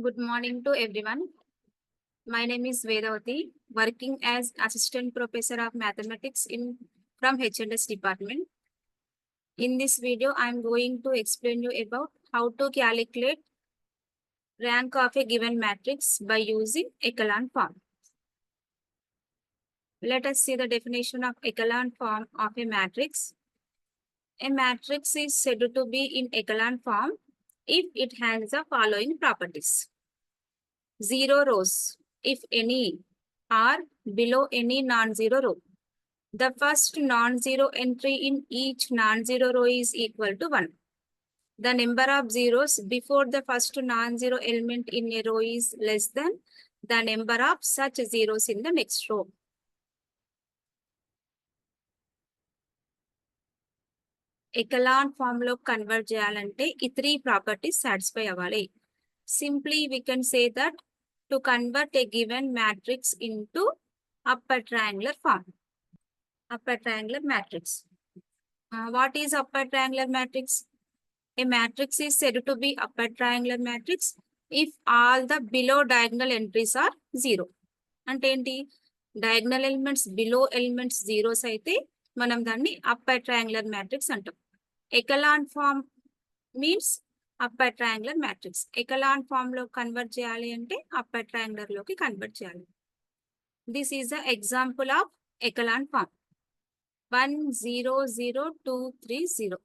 Good morning to everyone. My name is Vedavathi, working as Assistant Professor of Mathematics from H&S department. In this video, I am going to explain you about how to calculate rank of a given matrix by using Echelon form. Let us see the definition of Echelon form of a matrix. A matrix is said to be in Echelon form if it has the following properties. 0 rows, if any, are below any non-zero row. The first non-zero entry in each non-zero row is equal to 1. The number of zeros before the first non-zero element in a row is less than the number of such zeros in the next row. Echelon form లో convert చేయాలంటే ఈ 3 properties satisfy అవ్వాలి. Simply we can say that to convert a given matrix into upper triangular form. Upper triangular matrix. What is upper triangular matrix? A matrix is said to be upper triangular matrix if all the below diagonal entries are 0. అంటే ఏంటి? Diagonal elements below elements zeros అయితే మనం దాన్ని upper triangular matrix అంటాం. Echelon form means upper triangular matrix. Echelon form లో convert చేయాలి అంటే upper triangular లోకి కన్వర్ట్ చేయాలి. This is the example of Echelon form. 1 0 0 2 3 0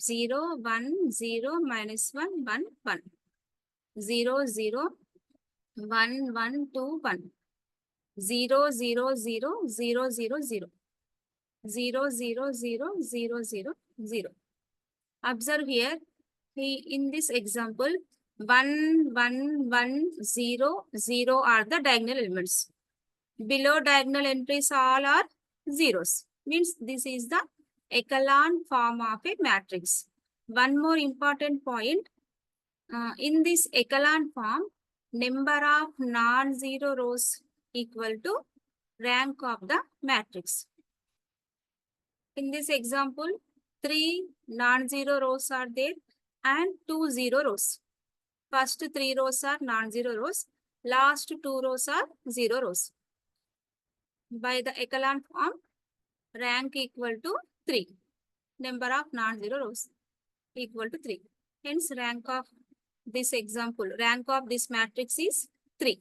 0 1 0 minus 1 1 1 0 0 1 1 2 1 0 0 0 0 0 0 0 0 0 0 0 0. Observe here, in this example 1 1 1 0 0 are the diagonal elements. Below diagonal entries all are zeros. Means this is the echelon form of a matrix. One more important point, in this echelon form, number of non-zero rows equal to rank of the matrix. In this example, 3 non-zero rows are there and 2 zero rows. First 3 rows are non-zero rows, last 2 rows are zero rows. By the echelon form, rank equal to 3. Number of non-zero rows equal to 3. Hence, rank of this example, rank of this matrix is 3.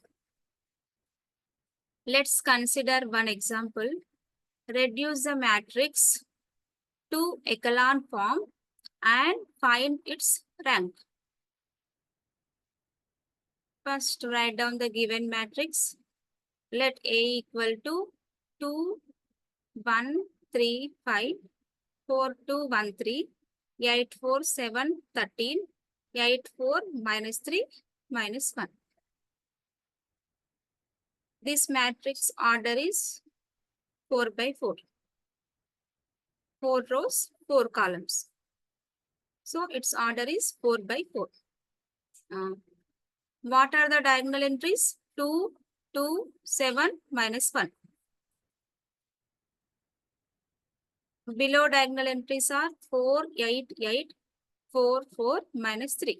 Let's consider one example. Reduce the matrix to echelon form and find its rank. First, write down the given matrix. Let A equal to 2 1 3 5 4 2 1 3 8 4 7 13 8 4 minus 3 minus 1. This matrix order is 4 by 4. 4 rows, 4 columns. So its order is 4 by 4. What are the diagonal entries? 2 2 7 minus 1. Below diagonal entries are 4 8 8 4 4 minus 3.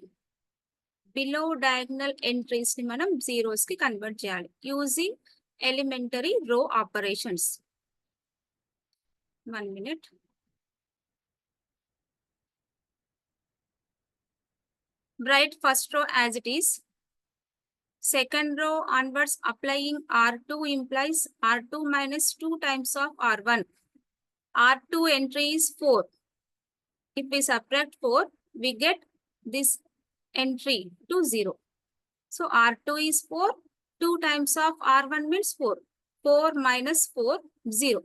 Below diagonal entries ni manam zeros ki convert cheyali using elementary row operations. 1 minute. Write first row as it is. Second row onwards applying R2 implies R2 minus 2 times of R1. R2 entry is 4. If we subtract 4, we get this entry to 0. So R2 is 4. 2 times of R1 means 4. 4 minus 4, 0.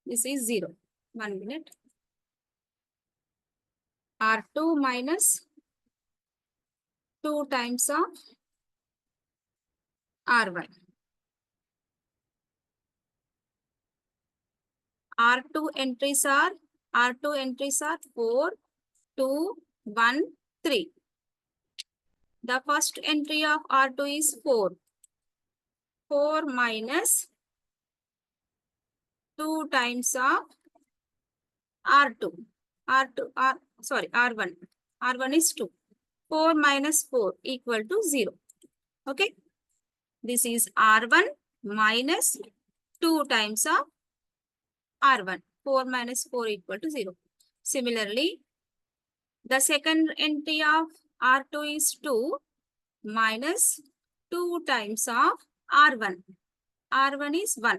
This is 0. 1 minute. R2 minus 2 times of R1. R2 entries are 4, 2, 1, 3. The first entry of R2 is 4. 4 minus 2 times of R2. R1. R1 is 2. 4 minus 4 equal to 0. Okay. This is R1 minus 2 times of R1. 4 minus 4 equal to 0. Similarly, the second entry of R2 is 2 minus 2 times of R1. R1 is 1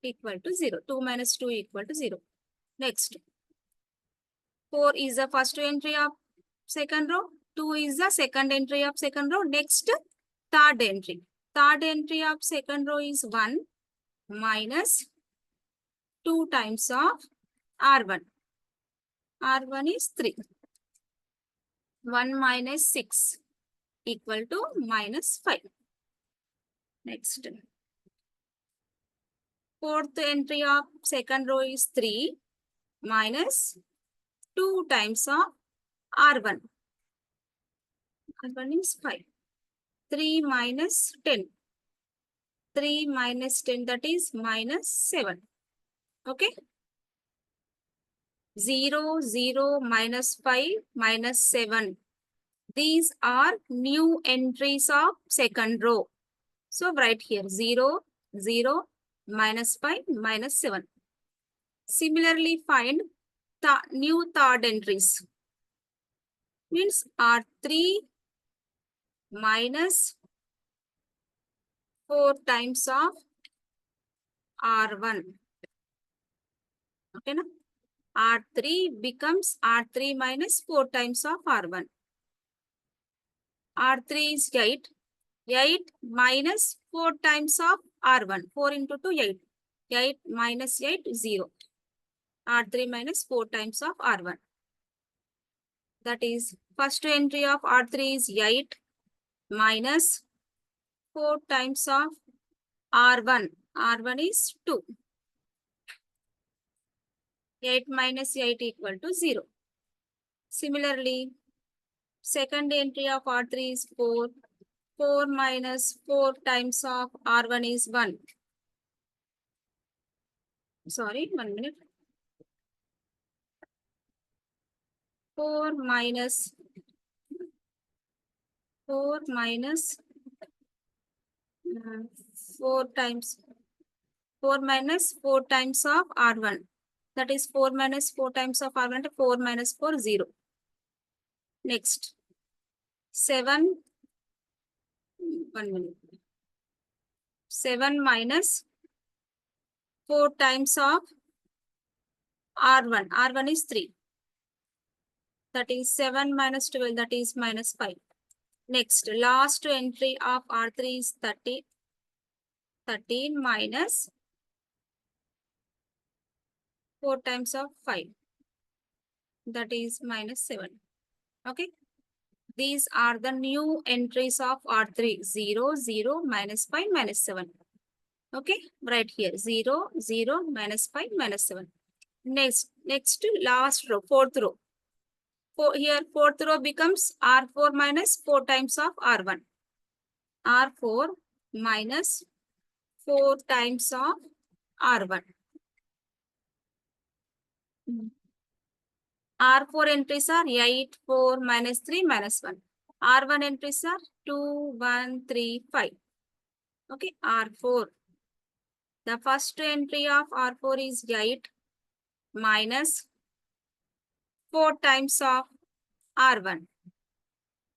equal to 0. 2 minus 2 equal to 0. Next, 4 is the first entry of second row. 2 is the second entry of second row. Next, third entry. Third entry of second row is 1 minus 2 times of R1. R1 is 3. 1 minus 6 equal to minus 5. Next. Fourth entry of second row is 3 minus 2 times of R1. R1 is 5. 3 minus 10. 3 minus 10, that is minus 7. Okay. 0, 0, minus 5, minus 7. These are new entries of second row. So write here 0, 0, minus 5, minus 7. Similarly, find the new third entries. Means R3 minus 4 times of R1. Okay, na? R3 becomes R3 minus 4 times of R1. R3 is 8. 8 minus 4 times of R1. 4 into 2, 8. 8 minus 8, 0. R3 minus 4 times of R1. That is, first entry of R3 is 8 minus 4 times of R1. R1 is 2. 8 minus 8 equal to 0. Similarly, second entry of R3 is 4. 4 minus 4 times of R1 is 1. Sorry, 1 minute. 4 minus 4 minus 4 times 4 minus 4 times of R1. That is 4 minus 4 times of R1, 4 minus 4, 0. Next, 7, 1 minute. 7 minus 4 times of R1. R1 is 3. That is 7 minus 12, that is minus 5. Next, last entry of R3 is 30. 13 minus 4 times of 5. That is minus 7. Okay. These are the new entries of R3. 0, 0, minus 5, minus 7. Okay. Right here. 0, 0, minus 5, minus 7. Next, last row, fourth row. Here, fourth row becomes R4 minus 4 times of R1. R4 minus 4 times of R1. R4 entries are 8, 4, minus 3, minus 1. R1 entries are 2, 1, 3, 5. Okay, R4. The first entry of R4 is 8 minus 4 times of R1.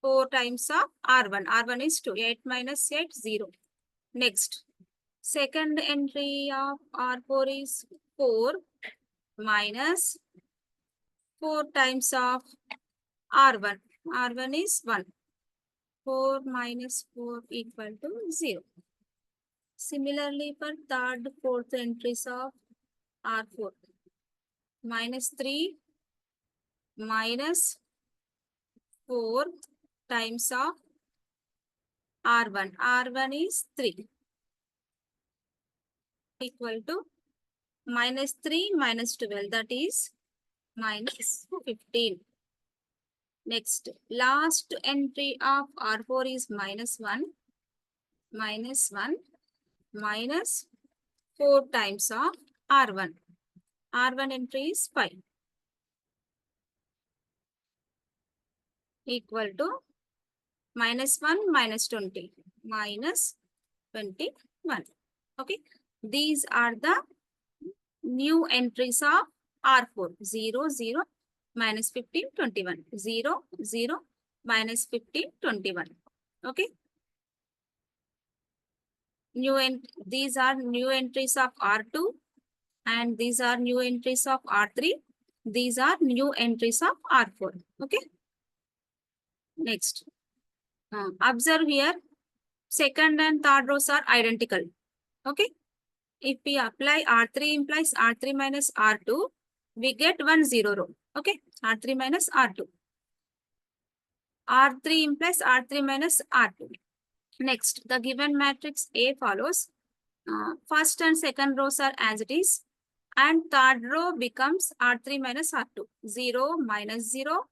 4 times of R1. R1 is 2. 8 minus 8, 0. Next, second entry of R4 is 4 minus 4 times of R1. R1 is 1. 4 minus 4 equal to 0. Similarly, for third, fourth entries of R4. Minus 3 minus 4 times of R1. R1 is 3. Equal to minus 3 minus 12. That is minus 15. Next, last entry of R4 is minus 1. Minus 1 minus 4 times of R1. R1 entry is 5. equal to -1 minus 20 minus 21. Okay, these are the new entries of R4. 0, 0, minus 15, 21. 0, 0, minus 15, 21. Okay, these are new entries of R2 and these are new entries of R3. These are new entries of R4. Okay, next. Observe here, second and third rows are identical. Okay, if we apply R3 implies R3 minus R2, we get 1 0 row. Okay, R3 minus R2. R3 implies R3 minus R2. Next, the given matrix A follows. First and second rows are as it is. And third row becomes R3 minus R2. 0 minus 0,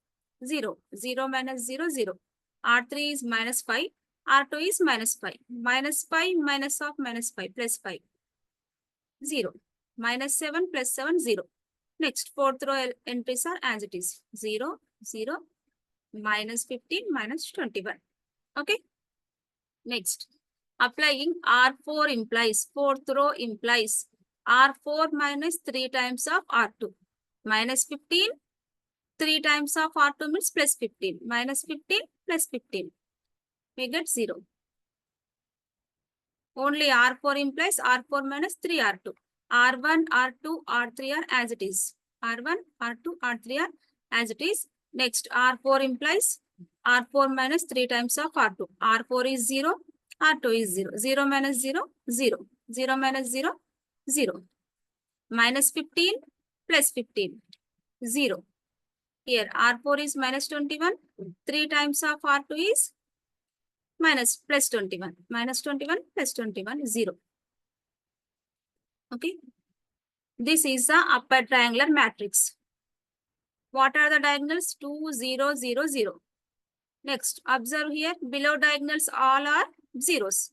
0. 0 minus 0, 0. R3 is minus 5. R2 is minus 5. Minus 5 minus of minus 5 plus 5. 0. Minus 7 plus 7, 0. Next, fourth row entries are as it is. 0, 0, minus 15, minus 21. Okay. Next, applying R4 implies, fourth row implies R4 minus 3 times of R2. Minus 15, 3 times of R2 means plus 15. Minus 15 plus 15. We get 0. Only R4 implies R4 minus 3 R2. R1, R2, R3 are as it is. R1, R2, R3 are as it is. Next, R4 implies R4 minus 3 times of R2. R4 is 0. R2 is 0. 0 minus 0, 0. 0 minus 0, 0. Minus 15 plus 15, 0. Here R4 is minus 21. 3 times of R2 is minus plus 21. Minus 21 plus 21 is 0. Okay. This is the upper triangular matrix. What are the diagonals? 2, 0, 0, 0. Next, observe here, below diagonals all are zeros.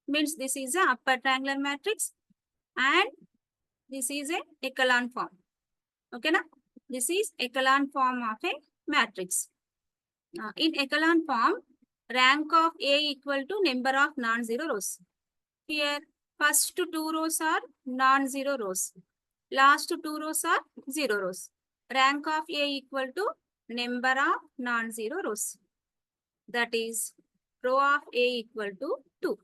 Means this is a upper triangular matrix and this is a echelon form. Okay, na? This is echelon form of a matrix. In echelon form, rank of A equal to number of non-zero rows. Here, first 2 rows are non-zero rows. Last 2 rows are 0 rows. Rank of A equal to number of non-zero rows. That is, row of A equal to 2.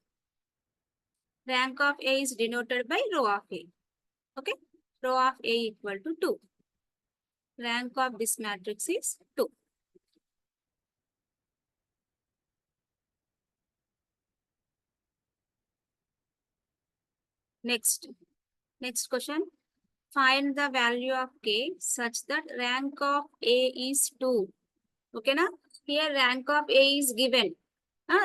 Rank of A is denoted by row of A. Okay, row of A equal to 2. Rank of this matrix is 2. Next question. Find the value of K such that rank of A is 2. Okay, na? Here rank of A is given.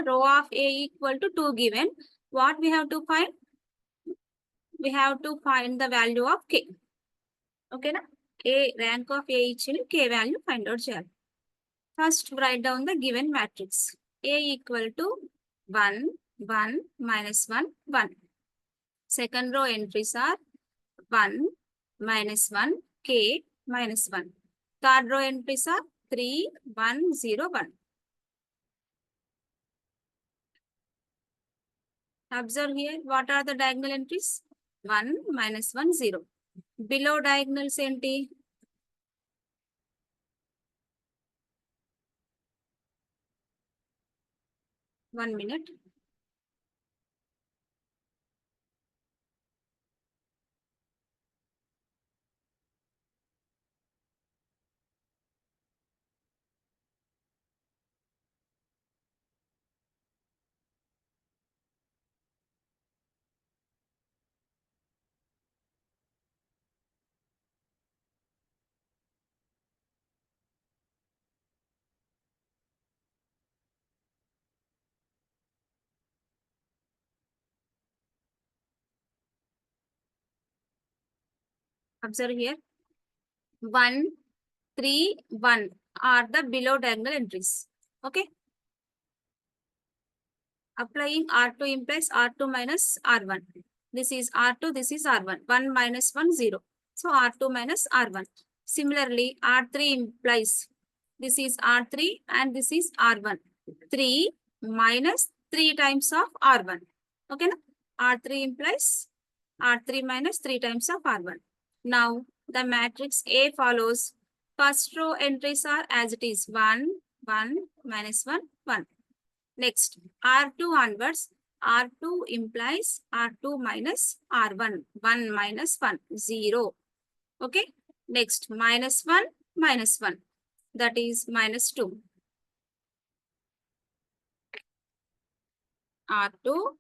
Row of A equal to 2 given. What we have to find? We have to find the value of K. Okay, na? A rank of A ichini K value find out cheyali. First write down the given matrix. A equal to 1, 1, minus 1, 1. Second row entries are 1, minus 1, K, minus 1. Third row entries are 3, 1, 0, 1. Observe here, what are the diagonal entries? 1, minus 1, 0. Below diagonals enti? 1 minute. Observe here. 1, 3, 1 are the below diagonal entries. Okay. Applying R2 implies R2 minus R1. This is R2, this is R1. 1 minus 1, 0. So R2 minus R1. Similarly, R3 implies This is R3 and this is R1. 3 minus 3 times of R1. Okay, na? R3 implies R3 minus 3 times of R1. Now, the matrix A follows. First row entries are as it is 1, 1, minus 1, 1. Next, R2 onwards. R2 implies R2 minus R1. 1 minus 1, 0. Okay. Next, minus 1, minus 1. That is minus 2. R2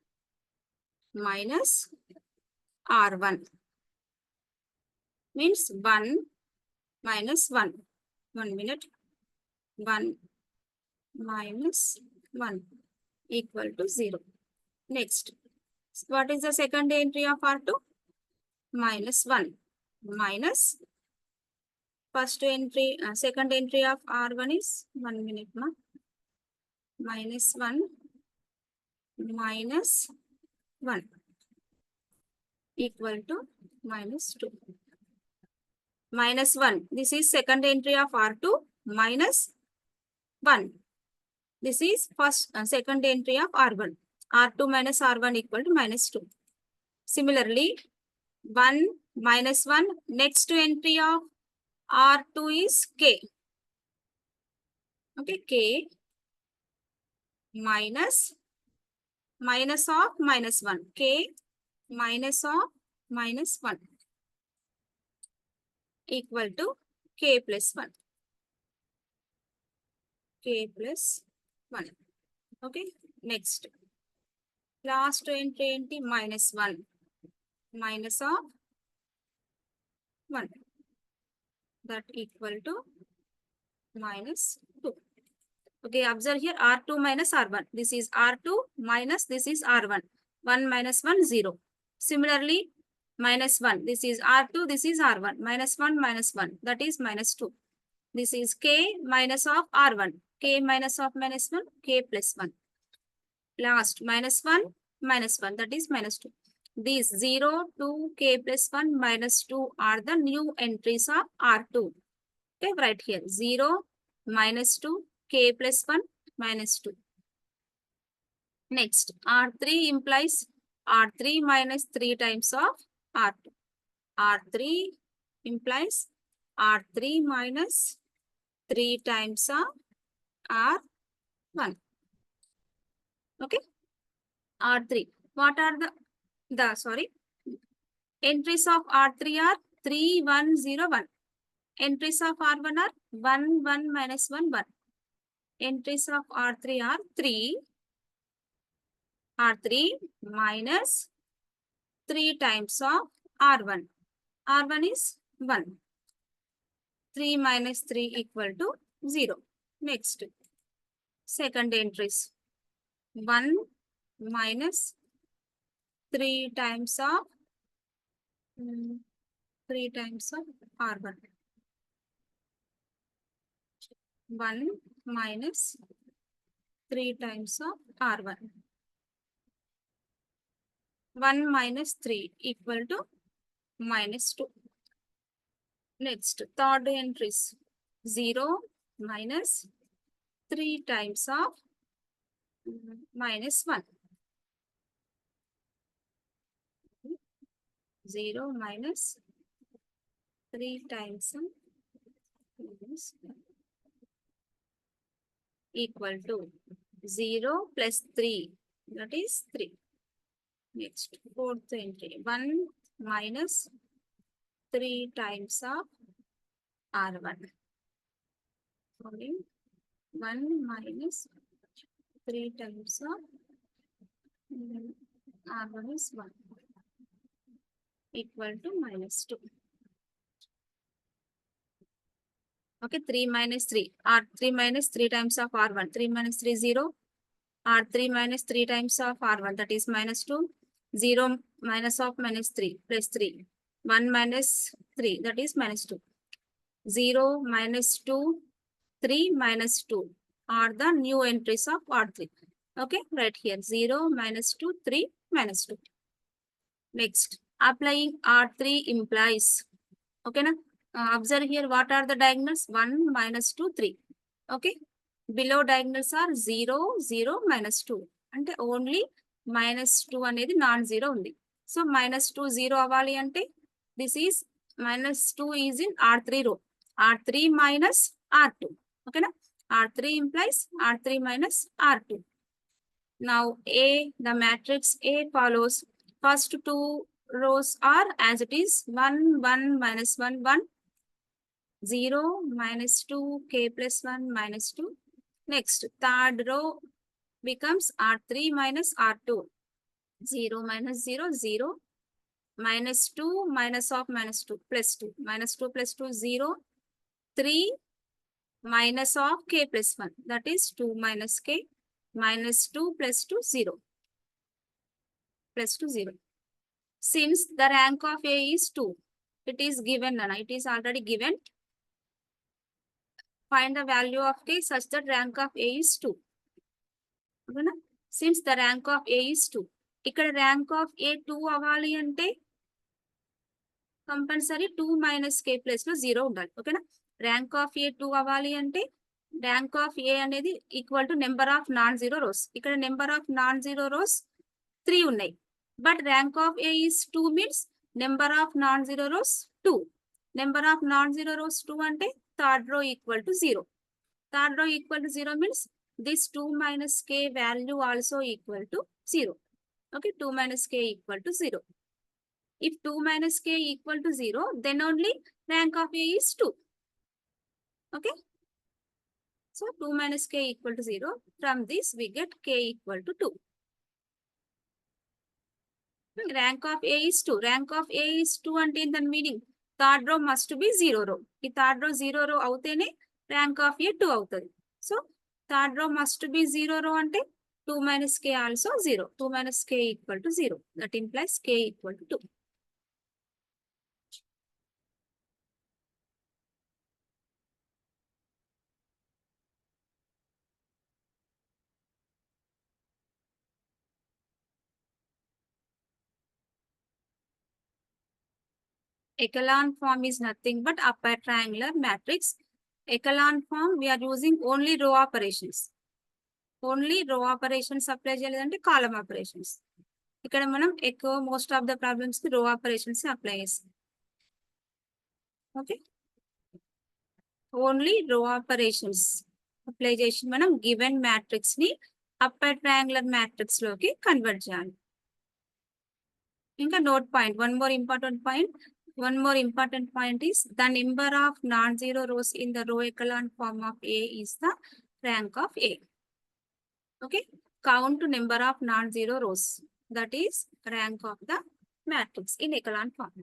minus R1 means 1 minus 1. 1 minute. 1 minus 1 equal to 0. Next, what is the second entry of R2? Minus 1 minus first entry, second entry of R1 is 1 minute. Minus 1 minus 1 equal to minus 2. Minus 1. This is second entry of R2 minus 1. This is second entry of R1. R2 minus R1 equal to minus 2. Similarly, 1 minus 1. Next entry of R2 is K. Okay, K minus of minus 1. K minus of minus 1 equal to K plus 1. K plus 1. Okay, next. Last entry minus 1. Minus of 1. That equal to minus 2. Okay, observe here R2 minus R1. This is R2 minus this is R1. 1 minus 1, 0. Similarly, minus 1. This is R2, this is R1. Minus 1, minus 1. That is minus 2. This is K minus of R1. K minus of minus 1, K plus 1. Last, minus 1, minus 1. That is minus 2. These 0, 2, K plus 1, minus 2 are the new entries of R2. Okay, right here. 0, minus 2, K plus 1, minus 2. Next, R3 implies R3 minus 3 times of R2. R3 implies R3 minus 3 times of R1. Okay, R3. What are the entries of R3 are 3, 1, 0, 1. Entries of R1 are 1, 1, minus 1, 1. Entries of R3 are 3 minus 3 times of R1. R1 is 1. 3 minus 3 equal to 0. Next, second entries. 1 minus 3 times of 3 times of R1. 1 minus 3 times of R1. 1 minus 3 equal to minus 2. Next, third entries. 0 minus 3 times of minus 1. 0 minus 3 times of minus 1 equal to 0 plus 3. That is 3. Next, fourth entry. 1 minus 3 times of R1. Sorry. 1 minus 3 times of R1 is 1 equal to minus 2. Okay, 3 minus 3. R3 minus 3 times of R1. 3 minus 3, 0. R3 minus 3 times of R1. That is minus 2. 0 minus of minus 3 plus 3. 1 minus 3. That is minus 2. 0 minus 2. 3 minus 2 are the new entries of R3. Okay, right here. 0 minus 2. 3 minus 2. Next, applying R3 implies. Okay, na? Observe here what are the diagonals? 1 minus 2, 3. Okay, below diagonals are 0, 0, -2. అంటే only -2 అనేది non zero ఉంది. So -2 0 అవ్వాలి అంటే this is -2 is in R3 రో. R3 minus R2. ఓకేనా, R3 implies R3 minus R2. Now A, the matrix A follows first two rows are as it is 1, 1, -1, 1, 0, -2, k plus 1, -2. Next, third row becomes R3 minus R2. 0, -0, 0, -2, minus of -2, plus 2, -2 plus 2, 0, 3, minus of k plus 1, that is 2 minus k, -2 plus 2, 0, plus 2, 0. Since the rank of A is 2, it is given, Nana, it is already given. Find the value of k such that rank of A is 2. Okay, since the rank of A is 2, ఇక్కడ rank of A 2 అవ్వాలి అంటే compulsory 2 minus k plus లో 0 ఉండాలి. ఓకేనా, rank of ఏ 2 అవ్వాలి అంటే rank of A అనేది equal to number of non zero rows. ఇక్కడ number of non zero rows 3 ఉన్నాయి, but rank of A is 2 means number of non zero rows 2. Number of non zero rows 2 అంటే third row equal to 0. Third row equal to 0 means this 2 minus k value also equal to 0. Okay, 2 minus k equal to 0. If 2 minus k equal to 0, then only rank of A is 2. Okay, so 2 minus k equal to 0. From this we get k equal to 2. Rank of A is 2. Rank of A is 2 అంటే in the meaning third row must be 0 row. ఈ third row 0 row అవుతేనే rank of A 2 అవుతుంది. So third row must be 0 row అంటే 2 minus k also 0. 2 minus k equal to 0. That implies k equal to 2. Echelon form is nothing but upper triangular matrix. Echelon form we are using only row operations. Only row operations apply చేయాలంటే column operations. ఇక్కడ మనం ఎక్కువ most of the problems కి రో operations apply చేస్తాం. Okay, only రో operations apply చేసి మనం గివెన్ మ్యాట్రిక్స్ ని అప్పర్ ట్రయాంగులర్ మ్యాట్రిక్స్ లోకి కన్వర్ట్ చేయాలి. ఇంకా note point, one more important point is the number of non-zero rows in the row echelon form of A is the rank of A. Okay, count number of non-zero rows, that is rank of the matrix in echelon form.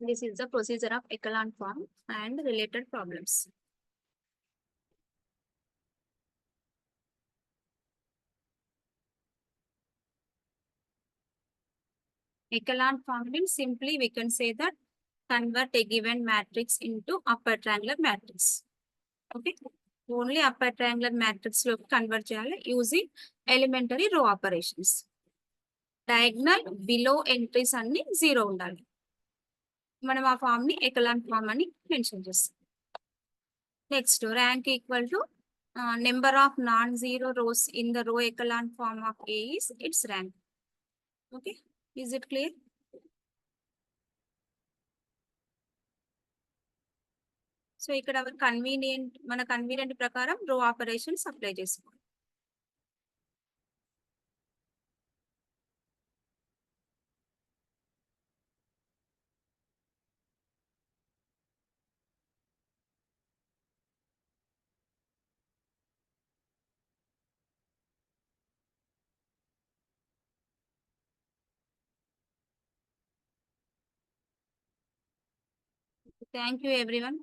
This is the procedure of echelon form and related problems. Echelon form means simply we can say that convert a given matrix into upper triangular matrix. Okay. Only upper triangular matrix లో convert చేయాలి using elementary row operations. Diagonal below entries అన్ని 0 ఉండాలి. మనం ఆ form ని echelon form అని mention చేస్తాం. Next rank equal to number of non zero rows in the row echelon form of A is its rank. Okay, is it clear? So ఇక్కడ మన convenient ప్రకారం రో ఆపరేషన్స్ అప్లై చేసుకోవాలి. Thank you everyone.